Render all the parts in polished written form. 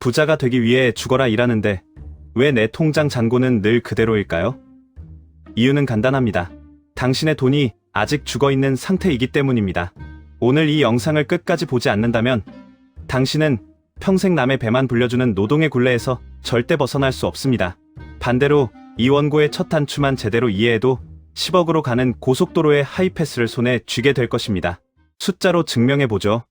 부자가 되기 위해 죽어라 일하는데 왜 내 통장 잔고는 늘 그대로일까요? 이유는 간단합니다. 당신의 돈이 아직 죽어있는 상태이기 때문입니다. 오늘 이 영상을 끝까지 보지 않는다면 당신은 평생 남의 배만 불려주는 노동의 굴레에서 절대 벗어날 수 없습니다. 반대로 이 원고의 첫 단추만 제대로 이해해도 10억으로 가는 고속도로의 하이패스를 손에 쥐게 될 것입니다. 숫자로 증명해보죠.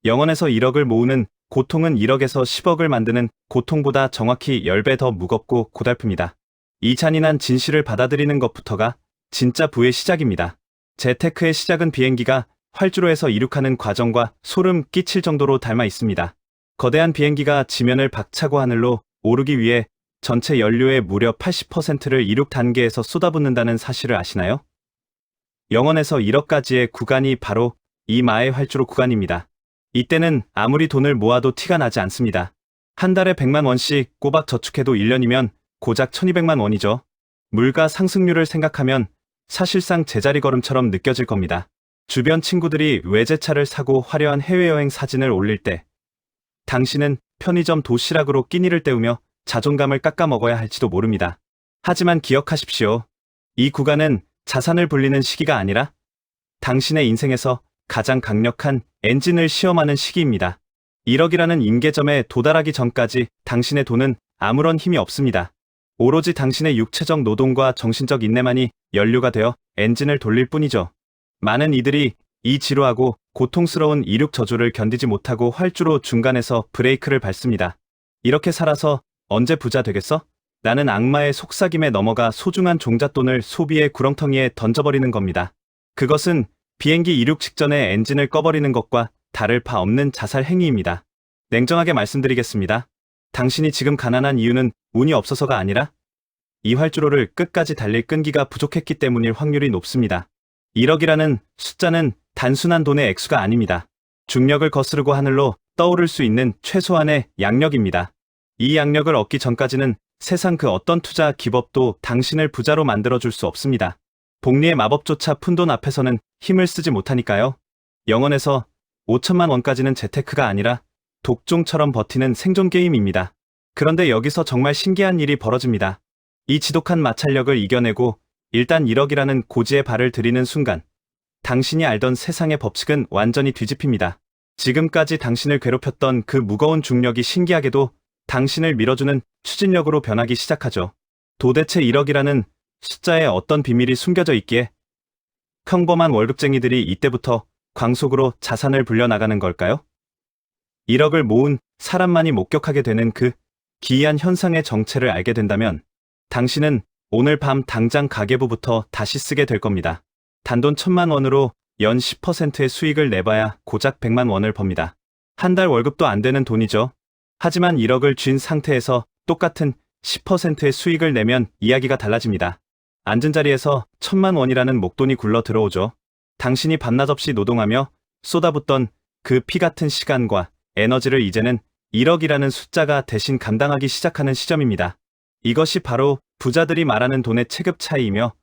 0원에서 1억을 모으는 고통은 1억에서 10억을 만드는 고통보다 정확히 10배 더 무겁고 고달픕니다. 이 잔인한 진실을 받아들이는 것부터가 진짜 부의 시작입니다. 재테크의 시작은 비행기가 활주로에서 이륙하는 과정과 소름 끼칠 정도로 닮아 있습니다. 거대한 비행기가 지면을 박차고 하늘로 오르기 위해 전체 연료의 무려 80%를 이륙 단계에서 쏟아붓는다는 사실을 아시나요? 0원에서 1억까지의 구간이 바로 이 마의 활주로 구간입니다. 이때는 아무리 돈을 모아도 티가 나지 않습니다. 한 달에 100만 원씩 꼬박 저축해도 1년이면 고작 1200만 원이죠. 물가 상승률을 생각하면 사실상 제자리 걸음처럼 느껴질 겁니다. 주변 친구들이 외제차를 사고 화려한 해외여행 사진을 올릴 때 당신은 편의점 도시락으로 끼니를 때우며 자존감을 깎아먹어야 할지도 모릅니다. 하지만 기억하십시오. 이 구간은 자산을 불리는 시기가 아니라 당신의 인생에서 가장 강력한 엔진을 시험하는 시기입니다. 1억이라는 임계점에 도달하기 전까지 당신의 돈은 아무런 힘이 없습니다. 오로지 당신의 육체적 노동과 정신적 인내만이 연료가 되어 엔진을 돌릴 뿐이죠. 많은 이들이 이 지루하고 고통스러운 이륙 저주를 견디지 못하고 활주로 중간에서 브레이크를 밟습니다. 이렇게 살아서 언제 부자 되겠어? 나는 악마의 속삭임에 넘어가 소중한 종잣돈을 소비의 구렁텅이에 던져버리는 겁니다. 그것은 비행기 이륙 직전에 엔진을 꺼버리는 것과 다를 바 없는 자살 행위입니다. 냉정하게 말씀드리겠습니다. 당신이 지금 가난한 이유는 운이 없어서가 아니라 이 활주로를 끝까지 달릴 끈기가 부족했기 때문일 확률이 높습니다. 1억이라는 숫자는 단순한 돈의 액수가 아닙니다. 중력을 거스르고 하늘로 떠오를 수 있는 최소한의 양력입니다. 이 양력을 얻기 전까지는 세상 그 어떤 투자 기법도 당신을 부자로 만들어줄 수 없습니다. 복리의 마법조차 푼돈 앞에서는 힘을 쓰지 못하니까요. 0원에서 5천만 원까지는 재테크가 아니라 독종처럼 버티는 생존 게임입니다. 그런데 여기서 정말 신기한 일이 벌어집니다. 이 지독한 마찰력을 이겨내고 일단 1억이라는 고지에 발을 들이는 순간 당신이 알던 세상의 법칙은 완전히 뒤집힙니다. 지금까지 당신을 괴롭혔던 그 무거운 중력이 신기하게도 당신을 밀어주는 추진력으로 변하기 시작하죠. 도대체 1억이라는 숫자에 어떤 비밀이 숨겨져 있기에 평범한 월급쟁이들이 이때부터 광속으로 자산을 불려나가는 걸까요? 1억을 모은 사람만이 목격하게 되는 그 기이한 현상의 정체를 알게 된다면 당신은 오늘 밤 당장 가계부부터 다시 쓰게 될 겁니다. 단돈 1000만 원으로 연 10%의 수익을 내봐야 고작 100만 원을 법니다. 한 달 월급도 안 되는 돈이죠. 하지만 1억을 쥔 상태에서 똑같은 10%의 수익을 내면 이야기가 달라집니다. 앉은 자리에서 1000만 원이라는 목돈이 굴러 들어오죠. 당신이 밤낮 없이 노동하며 쏟아붓던 그 피 같은 시간과 에너지를 이제는 1억이라는 숫자가 대신 감당하기 시작하는 시점입니다. 이것이 바로 부자들이 말하는 돈의 체급 차이이며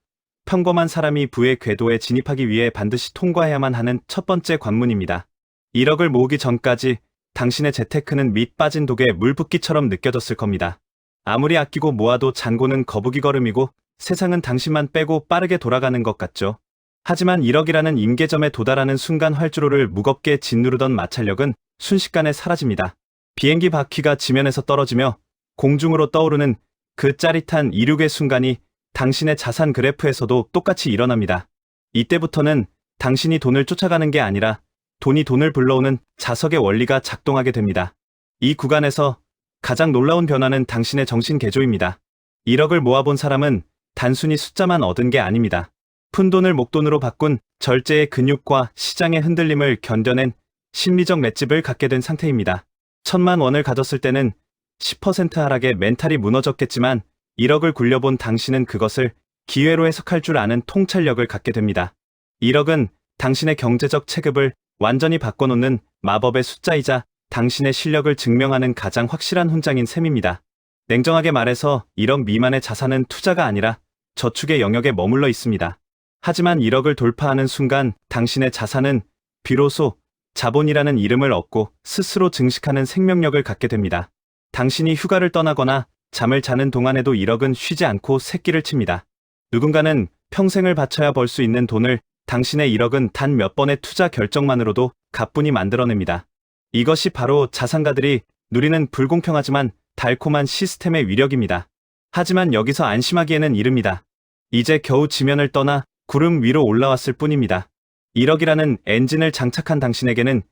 평범한 사람이 부의 궤도에 진입하기 위해 반드시 통과해야만 하는 첫 번째 관문입니다. 1억을 모으기 전까지 당신의 재테크는 밑 빠진 독에 물 붓기처럼 느껴졌을 겁니다. 아무리 아끼고 모아도 잔고는 거북이 걸음이고 세상은 당신만 빼고 빠르게 돌아가는 것 같죠. 하지만 1억이라는 임계점에 도달하는 순간 활주로를 무겁게 짓누르던 마찰력은 순식간에 사라집니다. 비행기 바퀴가 지면에서 떨어지며 공중으로 떠오르는 그 짜릿한 이륙의 순간이 당신의 자산 그래프에서도 똑같이 일어납니다. 이때부터는 당신이 돈을 쫓아가는 게 아니라 돈이 돈을 불러오는 자석의 원리가 작동하게 됩니다. 이 구간에서 가장 놀라운 변화는 당신의 정신 개조입니다. 1억을 모아본 사람은 단순히 숫자만 얻은 게 아닙니다. 푼돈을 목돈으로 바꾼 절제의 근육과 시장의 흔들림을 견뎌낸 심리적 맷집을 갖게 된 상태입니다. 1000만 원을 가졌을 때는 10% 하락에 멘탈이 무너졌겠지만 1억을 굴려본 당신은 그것을 기회로 해석할 줄 아는 통찰력을 갖게 됩니다. 1억은 당신의 경제적 체급을 완전히 바꿔놓는 마법의 숫자이자 당신의 실력을 증명하는 가장 확실한 훈장인 셈입니다. 냉정하게 말해서 1억 미만의 자산은 투자가 아니라 저축의 영역에 머물러 있습니다. 하지만 1억을 돌파하는 순간 당신의 자산은 비로소 자본이라는 이름을 얻고 스스로 증식하는 생명력을 갖게 됩니다. 당신이 휴가를 떠나거나 잠을 자는 동안에도 1억은 쉬지 않고 새끼를 칩니다. 누군가는 평생을 바쳐야 벌 수 있는 돈을 당신의 1억은 단 몇 번의 투자 결정만으로도 가뿐히 만들어냅니다. 이것이 바로 자산가들이 누리는 불공평하지만 달콤한 시스템의 위력입니다. 하지만 여기서 안심하기에는 이릅니다. 이제 겨우 지면을 떠나 구름 위로 올라왔을 뿐입니다. 1억이라는 엔진을 장착한 당신에게는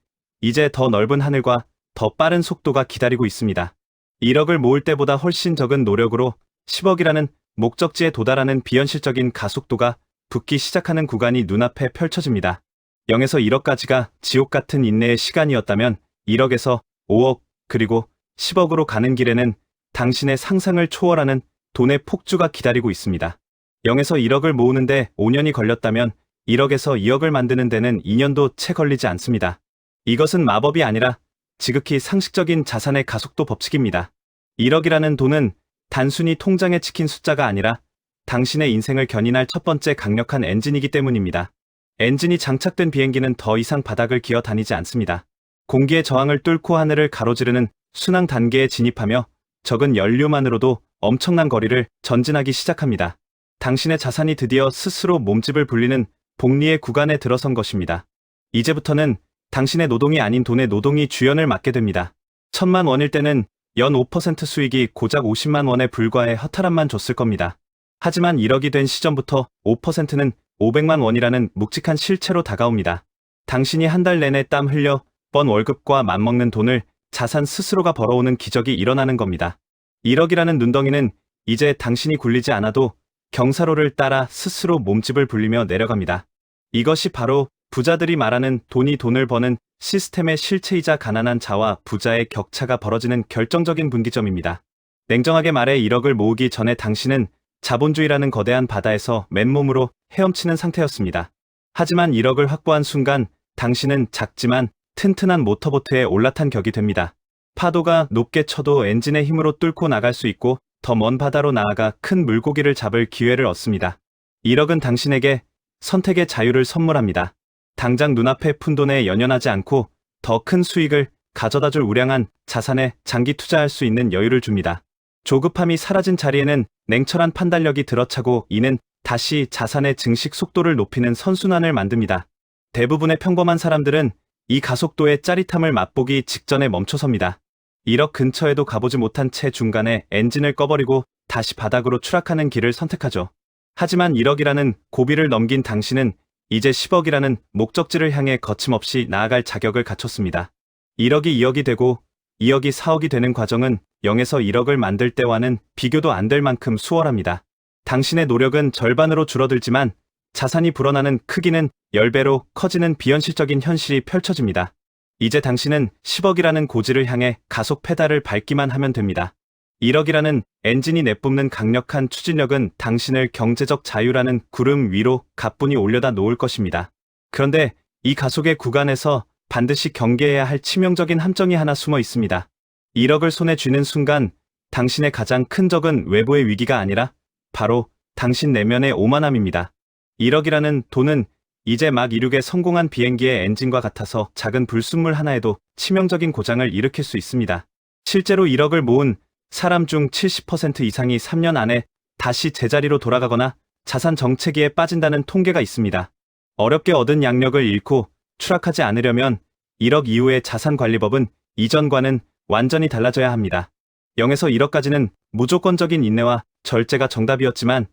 이제 더 넓은 하늘과 더 빠른 속도가 기다리고 있습니다. 1억을 모을 때보다 훨씬 적은 노력으로 10억이라는 목적지에 도달하는 비현실적인 가속도가 붙기 시작하는 구간이 눈앞에 펼쳐집니다. 0에서 1억까지가 지옥 같은 인내의 시간이었다면 1억에서 5억 그리고 10억으로 가는 길에는 당신의 상상을 초월하는 돈의 폭주가 기다리고 있습니다. 0에서 1억을 모으는데 5년이 걸렸다면 1억에서 2억을 만드는 데는 2년도 채 걸리지 않습니다. 이것은 마법이 아니라 지극히 상식적인 자산의 가속도 법칙입니다. 1억이라는 돈은 단순히 통장에 찍힌 숫자가 아니라 당신의 인생을 견인할 첫 번째 강력한 엔진이기 때문입니다. 엔진이 장착된 비행기는 더 이상 바닥을 기어 다니지 않습니다. 공기의 저항을 뚫고 하늘을 가로지르는 순항 단계에 진입하며 적은 연료만으로도 엄청난 거리를 전진하기 시작합니다. 당신의 자산이 드디어 스스로 몸집을 불리는 복리의 구간에 들어선 것입니다. 이제부터는 당신의 노동이 아닌 돈의 노동이 주연을 맡게 됩니다. 1,000만 원일 때는 연 5% 수익이 고작 50만 원에 불과해 허탈함만 줬을 겁니다. 하지만 1억이 된 시점부터 5%는 500만 원이라는 묵직한 실체로 다가옵니다. 당신이 한 달 내내 땀 흘려 번 월급과 맞먹는 돈을 자산 스스로가 벌어오는 기적이 일어나는 겁니다. 1억이라는 눈덩이는 이제 당신이 굴리지 않아도 경사로를 따라 스스로 몸집을 불리며 내려갑니다. 이것이 바로 부자들이 말하는 돈이 돈을 버는 시스템의 실체이자 가난한 자와 부자의 격차가 벌어지는 결정적인 분기점입니다. 냉정하게 말해 1억을 모으기 전에 당신은 자본주의라는 거대한 바다에서 맨몸으로 헤엄치는 상태였습니다. 하지만 1억을 확보한 순간 당신은 작지만 튼튼한 모터보트에 올라탄 격이 됩니다. 파도가 높게 쳐도 엔진의 힘으로 뚫고 나갈 수 있고 더 먼 바다로 나아가 큰 물고기를 잡을 기회를 얻습니다. 1억은 당신에게 선택의 자유를 선물합니다. 당장 눈앞의 푼돈에 연연하지 않고 더 큰 수익을 가져다줄 우량한 자산에 장기 투자할 수 있는 여유를 줍니다. 조급함이 사라진 자리에는 냉철한 판단력이 들어차고 이는 다시 자산의 증식 속도를 높이는 선순환을 만듭니다. 대부분의 평범한 사람들은 이 가속도의 짜릿함을 맛보기 직전에 멈춰섭니다. 1억 근처에도 가보지 못한 채 중간에 엔진을 꺼버리고 다시 바닥으로 추락하는 길을 선택하죠. 하지만 1억이라는 고비를 넘긴 당신은 이제 10억이라는 목적지를 향해 거침없이 나아갈 자격을 갖췄습니다. 1억이 2억이 되고 2억이 4억이 되는 과정은 0에서 1억을 만들 때와는 비교도 안 될 만큼 수월합니다. 당신의 노력은 절반으로 줄어들지만 자산이 불어나는 크기는 10배로 커지는 비현실적인 현실이 펼쳐집니다. 이제 당신은 10억이라는 고지를 향해 가속 페달을 밟기만 하면 됩니다. 1억이라는 엔진이 내뿜는 강력한 추진력은 당신을 경제적 자유라는 구름 위로 가뿐히 올려다 놓을 것입니다. 그런데 이 가속의 구간에서 반드시 경계해야 할 치명적인 함정이 하나 숨어 있습니다. 1억을 손에 쥐는 순간 당신의 가장 큰 적은 외부의 위기가 아니라 바로 당신 내면의 오만함입니다. 1억이라는 돈은 이제 막 이륙에 성공한 비행기의 엔진과 같아서 작은 불순물 하나에도 치명적인 고장을 일으킬 수 있습니다. 실제로 1억을 모은 사람 중 70% 이상이 3년 안에 다시 제자리로 돌아가거나 자산 정체기에 빠진다는 통계가 있습니다. 어렵게 얻은 양력을 잃고 추락하지 않으려면 1억 이후의 자산관리법은 이전과는 완전히 달라져야 합니다. 0에서 1억까지는 무조건적인 인내와 절제가 정답이었지만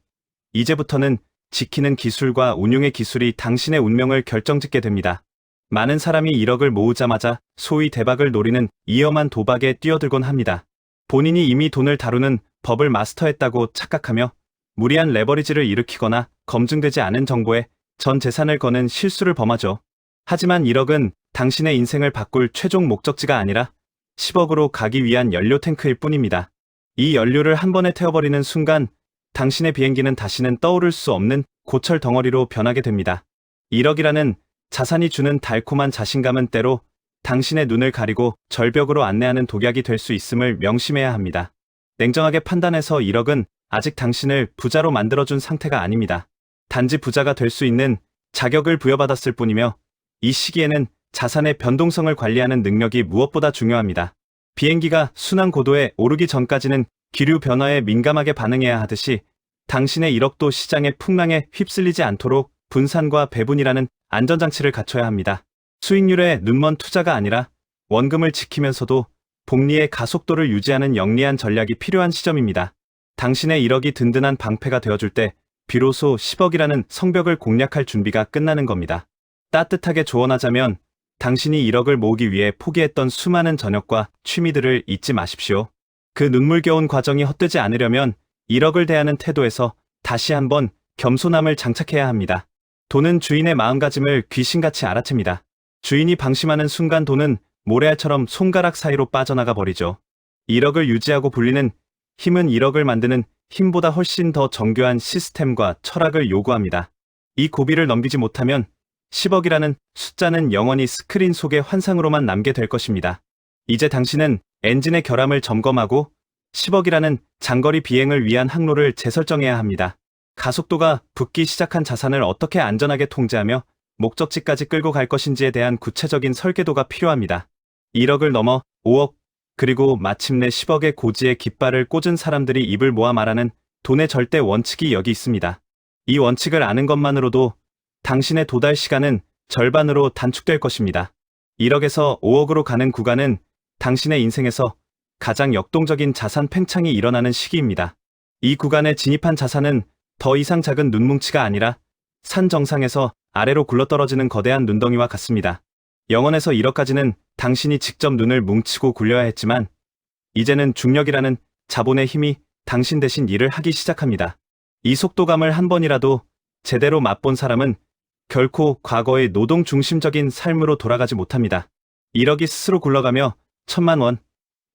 이제부터는 지키는 기술과 운용의 기술이 당신의 운명을 결정짓게 됩니다. 많은 사람이 1억을 모으자마자 소위 대박을 노리는 위험한 도박에 뛰어들곤 합니다. 본인이 이미 돈을 다루는 법을 마스터했다고 착각하며 무리한 레버리지를 일으키거나 검증되지 않은 정보에 전 재산을 거는 실수를 범하죠. 하지만 1억은 당신의 인생을 바꿀 최종 목적지가 아니라 10억으로 가기 위한 연료 탱크일 뿐입니다. 이 연료를 한 번에 태워버리는 순간 당신의 비행기는 다시는 떠오를 수 없는 고철 덩어리로 변하게 됩니다. 1억이라는 자산이 주는 달콤한 자신감은 때로 당신의 눈을 가리고 절벽으로 안내하는 독약이 될 수 있음을 명심해야 합니다. 냉정하게 판단해서 1억은 아직 당신을 부자로 만들어준 상태가 아닙니다. 단지 부자가 될 수 있는 자격을 부여받았을 뿐이며 이 시기에는 자산의 변동성을 관리하는 능력이 무엇보다 중요합니다. 비행기가 순환 고도에 오르기 전까지는 기류 변화에 민감하게 반응해야 하듯이 당신의 1억도 시장의 풍랑에 휩쓸리지 않도록 분산과 배분이라는 안전장치를 갖춰야 합니다. 수익률에 눈먼 투자가 아니라 원금을 지키면서도 복리의 가속도를 유지하는 영리한 전략이 필요한 시점입니다. 당신의 1억이 든든한 방패가 되어줄 때 비로소 10억이라는 성벽을 공략할 준비가 끝나는 겁니다. 따뜻하게 조언하자면 당신이 1억을 모으기 위해 포기했던 수많은 저녁과 취미들을 잊지 마십시오. 그 눈물겨운 과정이 헛되지 않으려면 1억을 대하는 태도에서 다시 한번 겸손함을 장착해야 합니다. 돈은 주인의 마음가짐을 귀신같이 알아챕니다. 주인이 방심하는 순간 돈은 모래알처럼 손가락 사이로 빠져나가 버리죠. 1억을 유지하고 불리는 힘은 1억을 만드는 힘보다 훨씬 더 정교한 시스템과 철학을 요구합니다. 이 고비를 넘기지 못하면 10억이라는 숫자는 영원히 스크린 속의 환상으로만 남게 될 것입니다. 이제 당신은 엔진의 결함을 점검하고 10억이라는 장거리 비행을 위한 항로를 재설정해야 합니다. 가속도가 붙기 시작한 자산을 어떻게 안전하게 통제하며 목적지까지 끌고 갈 것인지에 대한 구체적인 설계도가 필요합니다. 1억을 넘어 5억, 그리고 마침내 10억의 고지에 깃발을 꽂은 사람들이 입을 모아 말하는 돈의 절대 원칙이 여기 있습니다. 이 원칙을 아는 것만으로도 당신의 도달 시간은 절반으로 단축될 것입니다. 1억에서 5억으로 가는 구간은 당신의 인생에서 가장 역동적인 자산 팽창이 일어나는 시기입니다. 이 구간에 진입한 자산은 더 이상 작은 눈뭉치가 아니라 산 정상에서 아래로 굴러떨어지는 거대한 눈덩이와 같습니다. 0원에서 1억까지는 당신이 직접 눈을 뭉치고 굴려야 했지만 이제는 중력이라는 자본의 힘이 당신 대신 일을 하기 시작합니다. 이 속도감을 한 번이라도 제대로 맛본 사람은 결코 과거의 노동 중심적인 삶으로 돌아가지 못합니다. 1억이 스스로 굴러가며 1,000만 원,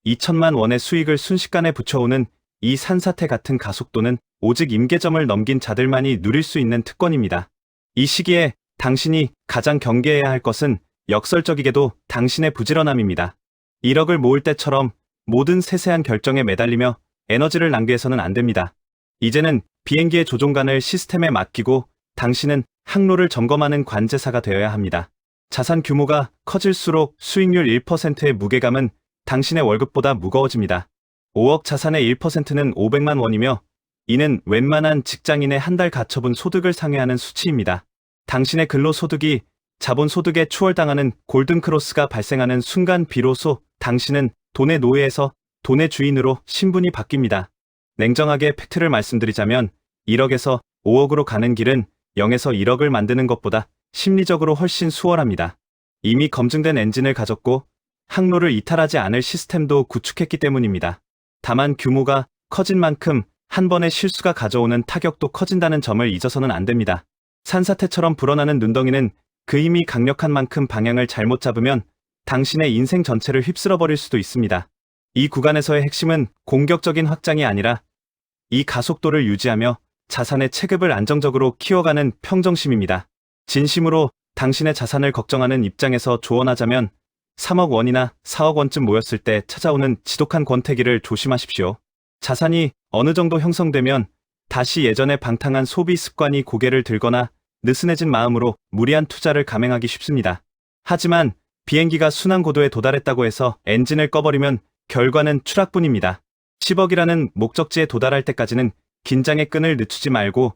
2,000만 원의 수익을 순식간에 붙여오는 이 산사태 같은 가속도는 오직 임계점을 넘긴 자들만이 누릴 수 있는 특권입니다. 이 시기에 당신이 가장 경계해야 할 것은 역설적이게도 당신의 부지런함입니다. 1억을 모을 때처럼 모든 세세한 결정에 매달리며 에너지를 낭비해서는 안 됩니다. 이제는 비행기의 조종관을 시스템에 맡기고 당신은 항로를 점검하는 관제사가 되어야 합니다. 자산 규모가 커질수록 수익률 1%의 무게감은 당신의 월급보다 무거워집니다. 5억 자산의 1%는 500만 원이며 이는 웬만한 직장인의 한 달 가처분 소득을 상회하는 수치입니다. 당신의 근로소득이 자본소득에 추월당하는 골든크로스가 발생하는 순간 비로소 당신은 돈의 노예에서 돈의 주인으로 신분이 바뀝니다. 냉정하게 팩트를 말씀드리자면 1억에서 5억으로 가는 길은 0에서 1억을 만드는 것보다 심리적으로 훨씬 수월합니다. 이미 검증된 엔진을 가졌고 항로를 이탈하지 않을 시스템도 구축했기 때문입니다. 다만 규모가 커진 만큼 한 번의 실수가 가져오는 타격도 커진다는 점을 잊어서는 안 됩니다. 산사태처럼 불어나는 눈덩이는 그 힘이 강력한 만큼 방향을 잘못 잡으면 당신의 인생 전체를 휩쓸어버릴 수도 있습니다. 이 구간에서의 핵심은 공격적인 확장이 아니라 이 가속도를 유지하며 자산의 체급을 안정적으로 키워가는 평정심입니다. 진심으로 당신의 자산을 걱정하는 입장에서 조언하자면 3억 원이나 4억 원쯤 모였을 때 찾아오는 지독한 권태기를 조심하십시오. 자산이 어느 정도 형성되면 다시 예전의 방탕한 소비 습관이 고개를 들거나 느슨해진 마음으로 무리한 투자를 감행하기 쉽습니다. 하지만 비행기가 순환 고도에 도달했다고 해서 엔진을 꺼버리면 결과는 추락뿐입니다. 10억이라는 목적지에 도달할 때까지는 긴장의 끈을 늦추지 말고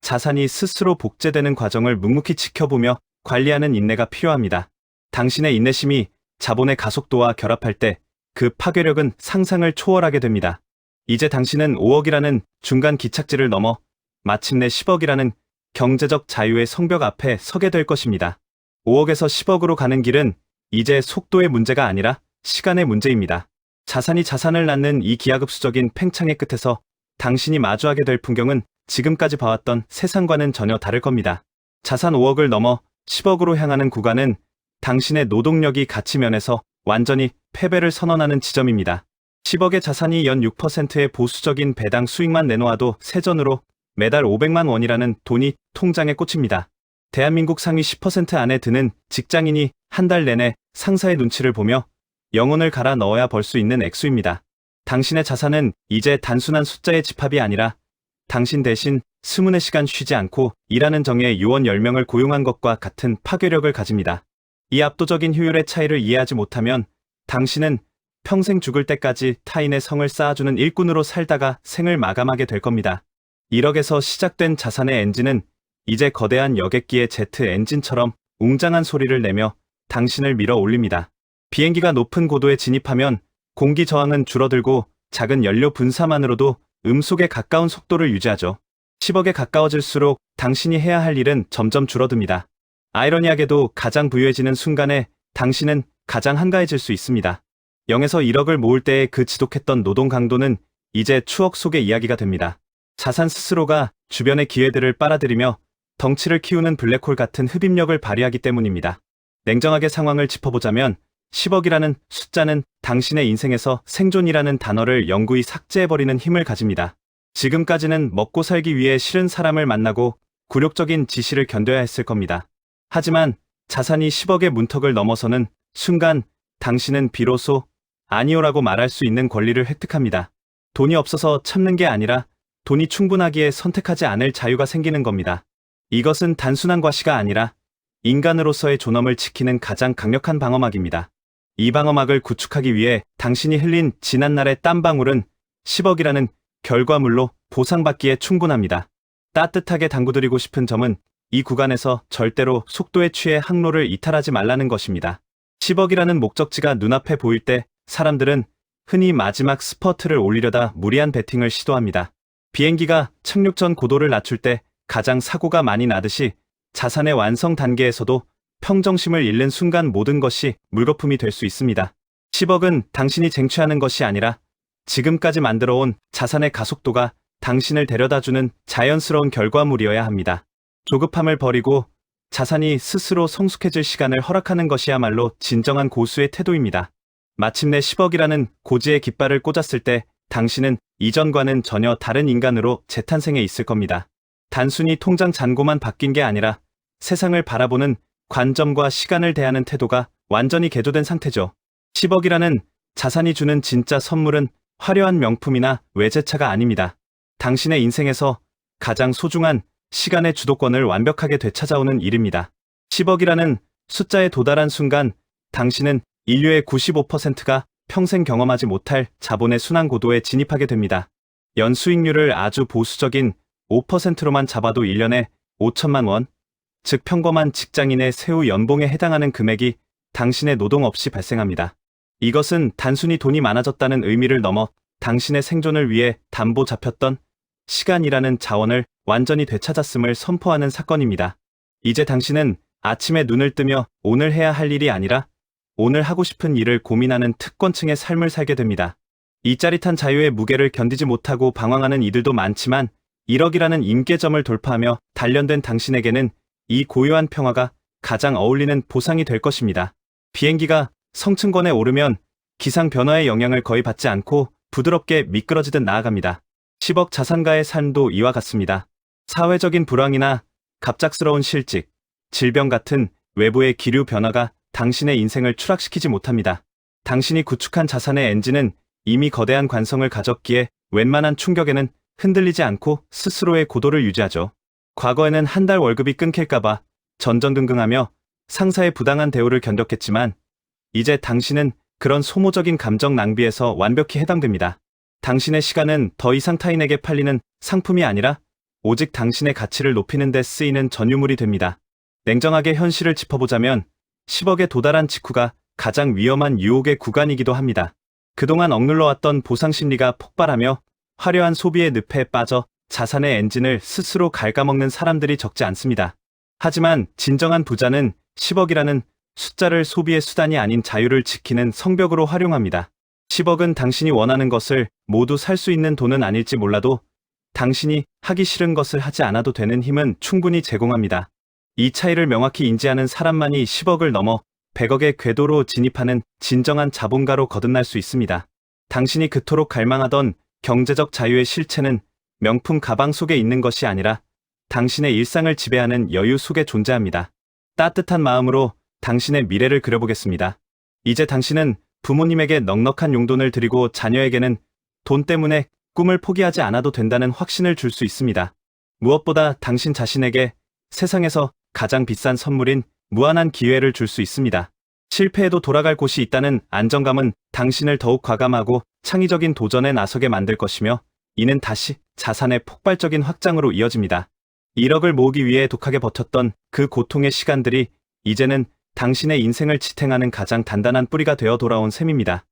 자산이 스스로 복제되는 과정을 묵묵히 지켜보며 관리하는 인내가 필요합니다. 당신의 인내심이 자본의 가속도와 결합할 때 그 파괴력은 상상을 초월하게 됩니다. 이제 당신은 5억이라는 중간 기착지를 넘어 마침내 10억이라는 경제적 자유의 성벽 앞에 서게 될 것입니다. 5억에서 10억으로 가는 길은 이제 속도의 문제가 아니라 시간의 문제입니다. 자산이 자산을 낳는 이 기하급수적인 팽창의 끝에서 당신이 마주하게 될 풍경은 지금까지 봐왔던 세상과는 전혀 다를 겁니다. 자산 5억을 넘어 10억으로 향하는 구간은 당신의 노동력이 가치 면에서 완전히 패배를 선언하는 지점입니다. 10억의 자산이 연 6%의 보수적인 배당 수익만 내놓아도 세전으로 매달 500만 원이라는 돈이 통장에 꽂힙니다. 대한민국 상위 10% 안에 드는 직장인이 한 달 내내 상사의 눈치를 보며 영혼을 갈아 넣어야 벌 수 있는 액수입니다. 당신의 자산은 이제 단순한 숫자의 집합이 아니라 당신 대신 20시간 쉬지 않고 일하는 정의 요원 10명을 고용한 것과 같은 파괴력을 가집니다. 이 압도적인 효율의 차이를 이해하지 못하면 당신은 평생 죽을 때까지 타인의 성을 쌓아주는 일꾼으로 살다가 생을 마감하게 될 겁니다. 1억에서 시작된 자산의 엔진은 이제 거대한 여객기의 제트 엔진처럼 웅장한 소리를 내며 당신을 밀어 올립니다. 비행기가 높은 고도에 진입하면 공기 저항은 줄어들고 작은 연료 분사만으로도 음속에 가까운 속도를 유지하죠. 10억에 가까워질수록 당신이 해야 할 일은 점점 줄어듭니다. 아이러니하게도 가장 부유해지는 순간에 당신은 가장 한가해질 수 있습니다. 0에서 1억을 모을 때의 그 지독했던 노동 강도는 이제 추억 속의 이야기가 됩니다. 자산 스스로가 주변의 기회들을 빨아들이며 덩치를 키우는 블랙홀 같은 흡입력을 발휘하기 때문입니다. 냉정하게 상황을 짚어보자면 10억이라는 숫자는 당신의 인생에서 생존이라는 단어를 영구히 삭제해버리는 힘을 가집니다. 지금까지는 먹고 살기 위해 싫은 사람을 만나고 굴욕적인 지시를 견뎌야 했을 겁니다. 하지만 자산이 10억의 문턱을 넘어서는 순간 당신은 비로소 아니오라고 말할 수 있는 권리를 획득합니다. 돈이 없어서 참는 게 아니라 돈이 충분하기에 선택하지 않을 자유가 생기는 겁니다. 이것은 단순한 과시가 아니라 인간으로서의 존엄을 지키는 가장 강력한 방어막입니다. 이 방어막을 구축하기 위해 당신이 흘린 지난날의 땀방울은 10억이라는 결과물로 보상받기에 충분합니다. 따뜻하게 당부드리고 싶은 점은 이 구간에서 절대로 속도에 취해 항로를 이탈하지 말라는 것입니다. 10억이라는 목적지가 눈앞에 보일 때 사람들은 흔히 마지막 스퍼트를 올리려다 무리한 베팅을 시도합니다. 비행기가 착륙 전 고도를 낮출 때 가장 사고가 많이 나듯이 자산의 완성 단계에서도 평정심을 잃는 순간 모든 것이 물거품이 될 수 있습니다. 10억은 당신이 쟁취하는 것이 아니라 지금까지 만들어온 자산의 가속도가 당신을 데려다주는 자연스러운 결과물이어야 합니다. 조급함을 버리고 자산이 스스로 성숙해질 시간을 허락하는 것이야말로 진정한 고수의 태도입니다. 마침내 10억이라는 고지의 깃발을 꽂았을 때 당신은 이전과는 전혀 다른 인간으로 재탄생해 있을 겁니다. 단순히 통장 잔고만 바뀐 게 아니라 세상을 바라보는 관점과 시간을 대하는 태도가 완전히 개조된 상태죠. 10억이라는 자산이 주는 진짜 선물은 화려한 명품이나 외제차가 아닙니다. 당신의 인생에서 가장 소중한 시간의 주도권을 완벽하게 되찾아오는 일입니다. 10억이라는 숫자에 도달한 순간 당신은 인류의 95%가 평생 경험하지 못할 자본의 순환 고도에 진입하게 됩니다. 연수익률을 아주 보수적인 5%로만 잡아도 1년에 5천만 원, 즉 평범한 직장인의 세후 연봉에 해당하는 금액이 당신의 노동 없이 발생합니다. 이것은 단순히 돈이 많아졌다는 의미를 넘어 당신의 생존을 위해 담보 잡혔던 시간이라는 자원을 완전히 되찾았음을 선포하는 사건입니다. 이제 당신은 아침에 눈을 뜨며 오늘 해야 할 일이 아니라 오늘 하고 싶은 일을 고민하는 특권층의 삶을 살게 됩니다. 이 짜릿한 자유의 무게를 견디지 못하고 방황하는 이들도 많지만 1억이라는 임계점을 돌파하며 단련된 당신에게는 이 고요한 평화가 가장 어울리는 보상이 될 것입니다. 비행기가 성층권에 오르면 기상 변화의 영향을 거의 받지 않고 부드럽게 미끄러지듯 나아갑니다. 10억 자산가의 삶도 이와 같습니다. 사회적인 불황이나 갑작스러운 실직, 질병 같은 외부의 기류 변화가 당신의 인생을 추락시키지 못합니다. 당신이 구축한 자산의 엔진은 이미 거대한 관성을 가졌기에 웬만한 충격에는 흔들리지 않고 스스로의 고도를 유지하죠. 과거에는 한 달 월급이 끊길까봐 전전긍긍하며 상사의 부당한 대우를 견뎠겠지만 이제 당신은 그런 소모적인 감정 낭비에서 완벽히 해당됩니다. 당신의 시간은 더 이상 타인에게 팔리는 상품이 아니라 오직 당신의 가치를 높이는 데 쓰이는 전유물이 됩니다. 냉정하게 현실을 짚어보자면 10억에 도달한 직후가 가장 위험한 유혹의 구간이기도 합니다. 그동안 억눌러왔던 보상심리가 폭발하며 화려한 소비의 늪에 빠져 자산의 엔진을 스스로 갉아먹는 사람들이 적지 않습니다. 하지만 진정한 부자는 10억이라는 숫자를 소비의 수단이 아닌 자유를 지키는 성벽으로 활용합니다. 10억은 당신이 원하는 것을 모두 살 수 있는 돈은 아닐지 몰라도 당신이 하기 싫은 것을 하지 않아도 되는 힘은 충분히 제공합니다. 이 차이를 명확히 인지하는 사람만이 10억을 넘어 100억의 궤도로 진입하는 진정한 자본가로 거듭날 수 있습니다. 당신이 그토록 갈망하던 경제적 자유의 실체는 명품 가방 속에 있는 것이 아니라 당신의 일상을 지배하는 여유 속에 존재합니다. 따뜻한 마음으로 당신의 미래를 그려보겠습니다. 이제 당신은 부모님에게 넉넉한 용돈을 드리고 자녀에게는 돈 때문에 꿈을 포기하지 않아도 된다는 확신을 줄 수 있습니다. 무엇보다 당신 자신에게 세상에서 가장 비싼 선물인 무한한 기회를 줄 수 있습니다. 실패해도 돌아갈 곳이 있다는 안정감은 당신을 더욱 과감하고 창의적인 도전에 나서게 만들 것이며, 이는 다시 자산의 폭발적인 확장으로 이어집니다. 1억을 모으기 위해 독하게 버텼던 그 고통의 시간들이 이제는 당신의 인생을 지탱하는 가장 단단한 뿌리가 되어 돌아온 셈입니다.